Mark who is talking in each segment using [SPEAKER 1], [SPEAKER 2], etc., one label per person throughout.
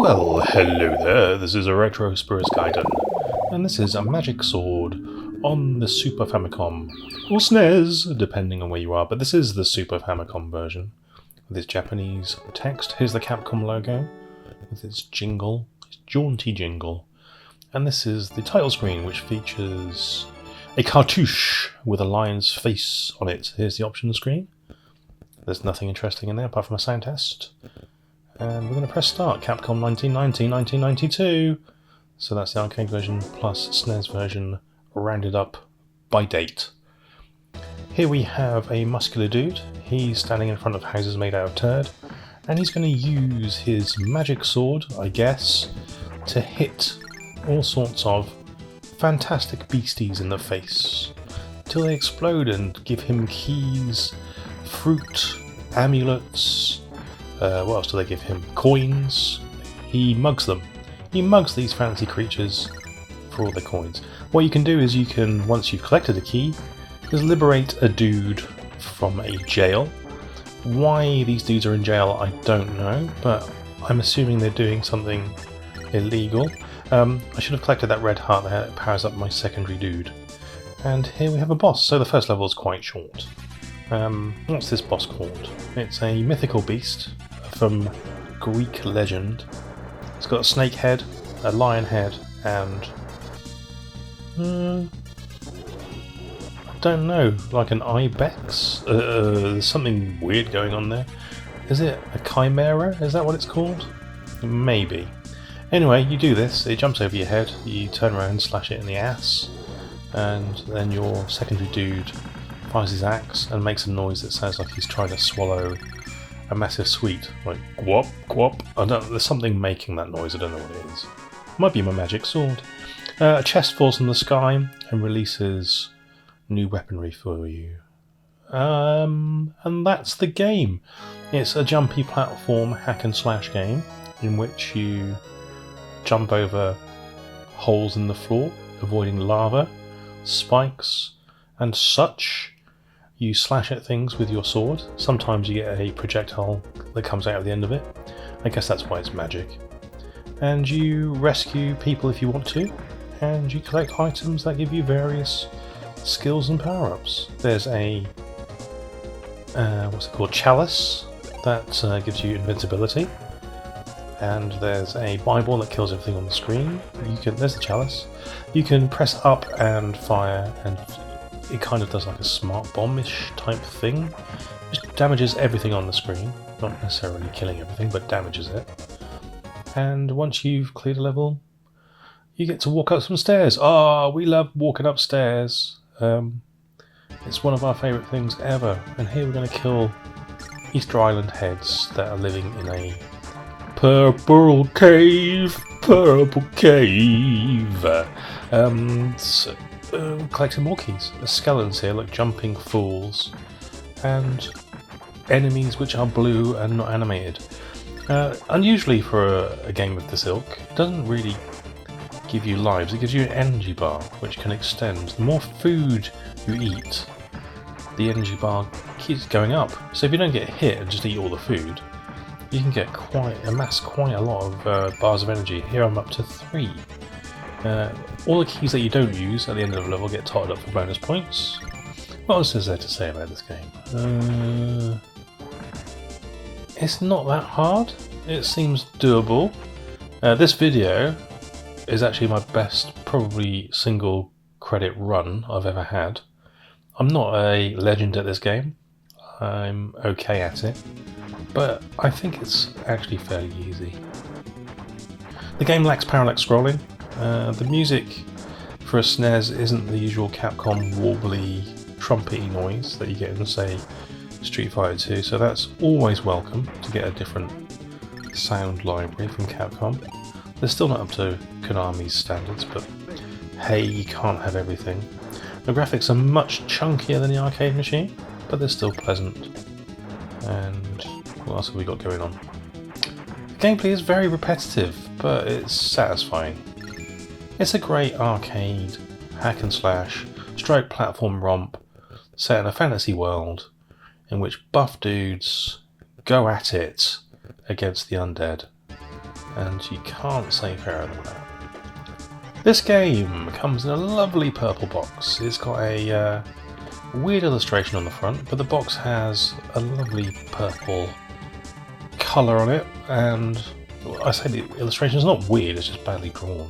[SPEAKER 1] Well, hello there, this is a Retro Spirits Gaiden, and this is a magic sword on the Super Famicom, or Snes, depending on where you are, but this is the Super Famicom version, with its Japanese text. Here's the Capcom logo, with its jingle, its jaunty jingle, and this is the title screen, which features a cartouche with a lion's face on it. Here's the options screen. There's nothing interesting in there apart from a sound test. And we're going to press start. Capcom 1990-1992. So that's the arcade version plus SNES version rounded up by date. Here we have a muscular dude. He's standing in front of houses made out of turd. And he's going to use his magic sword, I guess, to hit all sorts of fantastic beasties in the face. Till they explode and give him keys, fruit, amulets. What else do they give him? Coins. He mugs them. He mugs these fancy creatures for all the coins. What you can do is you can, once you've collected a key, is liberate a dude from a jail. Why these dudes are in jail, I don't know, but I'm assuming they're doing something illegal. I should have collected that red heart there that powers up my secondary dude. And here we have a boss, so the first level is quite short. What's this boss called? It's a mythical beast from Greek legend. It's got a snake head, a lion head, and I don't know, like an ibex? There's something weird going on there. Is it a chimera? Is that what it's called? Maybe. Anyway, you do this, it jumps over your head, you turn around and slash it in the ass, and then your secondary dude fires his axe and makes a noise that sounds like he's trying to swallow a massive sweet, like gwop, gwop. There's something making that noise, I don't know what it is. Might be my magic sword. A chest falls from the sky and releases new weaponry for you. And that's the game. It's a jumpy platform hack and slash game in which you jump over holes in the floor, avoiding lava, spikes, and such. You slash at things with your sword. Sometimes you get a projectile that comes out of the end of it. I guess that's why it's magic. And you rescue people if you want to, and you collect items that give you various skills and power-ups. There's a what's it called? Chalice that gives you invincibility. And there's a Bible that kills everything on the screen. There's the chalice. You can press up and fire, and it kind of does like a smart bomb-ish type thing. Just damages everything on the screen. Not necessarily killing everything, but damages it. And once you've cleared a level, you get to walk up some stairs. We love walking upstairs. It's one of our favourite things ever. And here we're going to kill Easter Island heads that are living in a purple cave. Collecting more keys. There's skeletons here, like jumping fools, and enemies which are blue and not animated. Unusually for a game of this ilk, it doesn't really give you lives, it gives you an energy bar which can extend. The more food you eat, the energy bar keeps going up. So if you don't get hit and just eat all the food, you can amass quite a lot of bars of energy. Here I'm up to 3. All the keys that you don't use at the end of the level get totted up for bonus points. What else is there to say about this game? It's not that hard. It seems doable. This video is actually my best, probably single credit run I've ever had. I'm not a legend at this game. I'm okay at it. But I think it's actually fairly easy. The game lacks parallax scrolling. The music for a SNES isn't the usual Capcom warbly, trumpety noise that you get in, say, Street Fighter 2, so that's always welcome to get a different sound library from Capcom. They're still not up to Konami's standards, but hey, you can't have everything. The graphics are much chunkier than the arcade machine, but they're still pleasant. And what else have we got going on? The gameplay is very repetitive, but it's satisfying. It's a great arcade, hack and slash, stroke platform romp, set in a fantasy world in which buff dudes go at it against the undead. and you can't say fairer than that. This game comes in a lovely purple box. It's got a weird illustration on the front, but the box has a lovely purple colour on it, and I say the illustration is not weird, it's just badly drawn.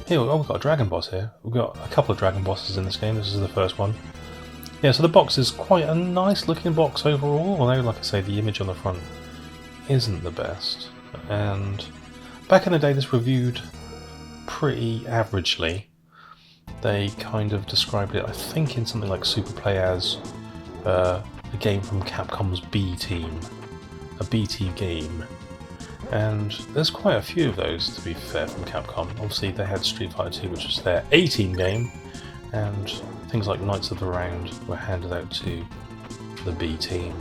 [SPEAKER 1] Here, we've got a dragon boss here. We've got a couple of dragon bosses in this game. This is the first one. Yeah, so the box is quite a nice looking box overall, although, like I say, the image on the front isn't the best. And back in the day, this reviewed pretty averagely. They kind of described it, I think, in something like Super Play as a game from Capcom's B team. A BT game. And there's quite a few of those, to be fair, from Capcom. Obviously they had Street Fighter 2, which was their A-team game, and things like Knights of the Round were handed out to the B team,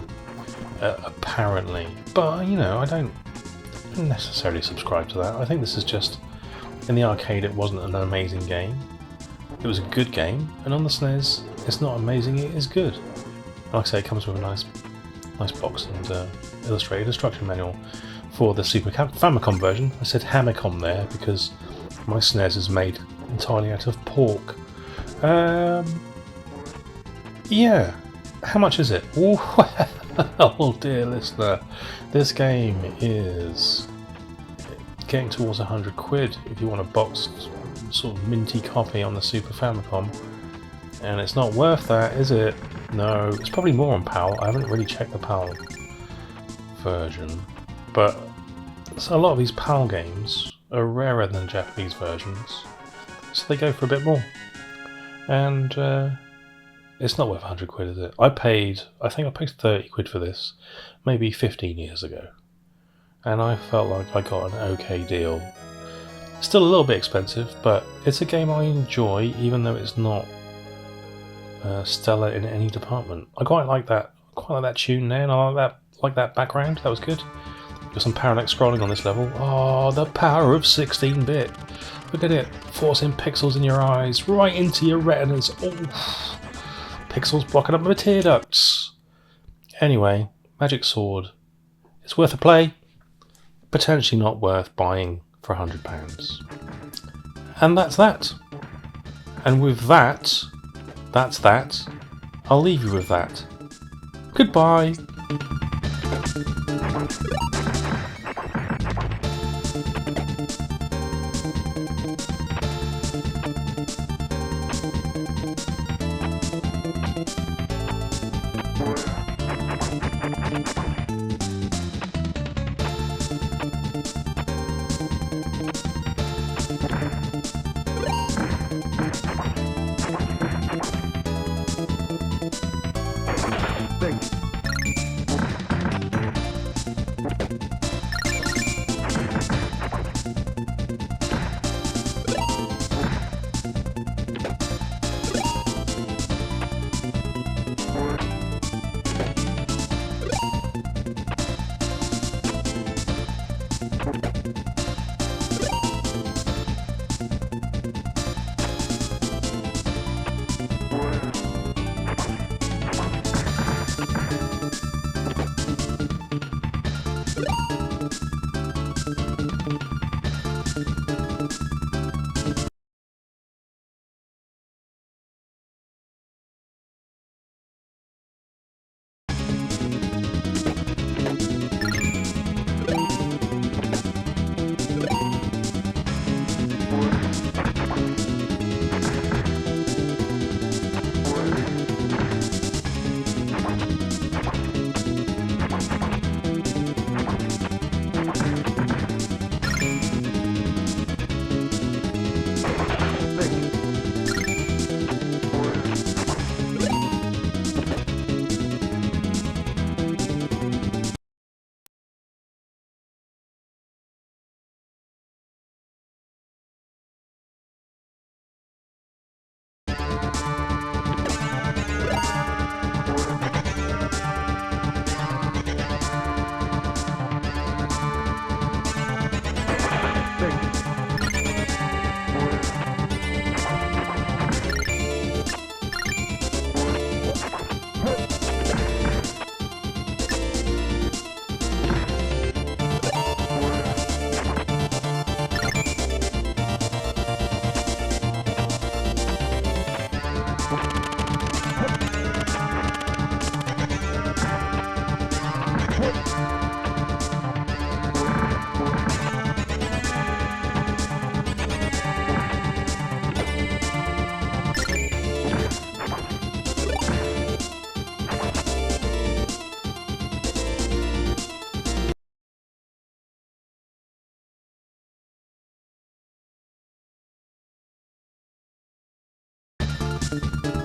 [SPEAKER 1] apparently. But, you know, I don't necessarily subscribe to that. I think this is just, in the arcade it wasn't an amazing game. It was a good game, and on the Snes it's not amazing, it is good. Like I say, it comes with a nice box and illustrated instruction manual for the Super Famicom version. I said Hamicom there because my Snes is made entirely out of pork. Yeah, how much is it? Oh dear listener, this game is getting towards 100 quid if you want a boxed sort of minty copy on the Super Famicom, and it's not worth that, is it? No, it's probably more on PAL. I haven't really checked the PAL version, but so a lot of these PAL games are rarer than Japanese versions, so they go for a bit more, and it's not worth 100 quid, is it? I think I paid 30 quid for this maybe 15 years ago, and I felt like I got an okay deal. Still a little bit expensive, but it's a game I enjoy, even though it's not stellar in any department. I quite like that tune there, and I like that background. That was good. Got some parallax scrolling on this level. Oh, the power of 16-bit. Look at it, forcing pixels in your eyes, right into your retinas. Oh, pixels blocking up my tear ducts. Anyway, Magic Sword. It's worth a play. Potentially not worth buying for £100. And that's that. And with that's that. I'll leave you with that. Goodbye. Thank you.
[SPEAKER 2] Thank you.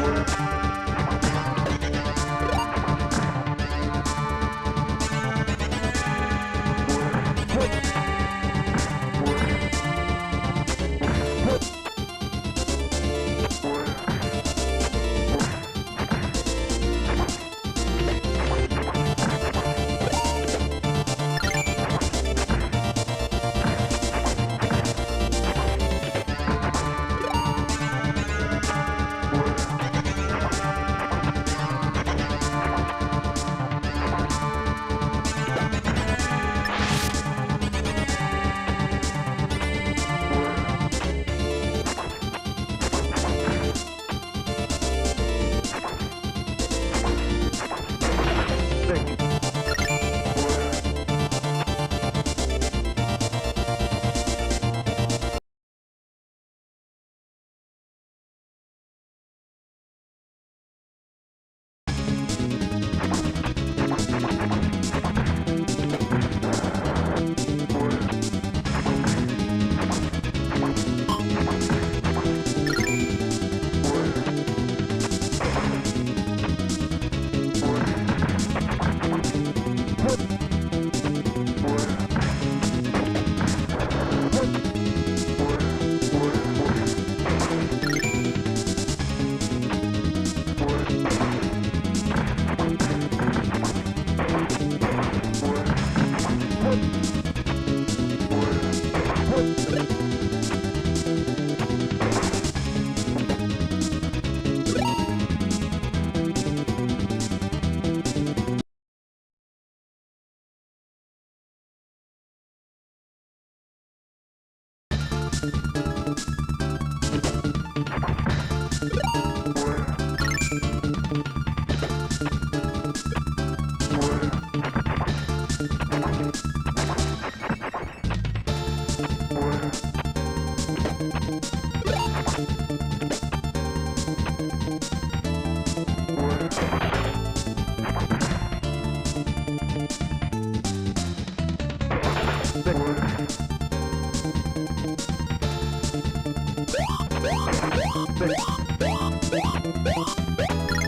[SPEAKER 2] Thank you. Thank you.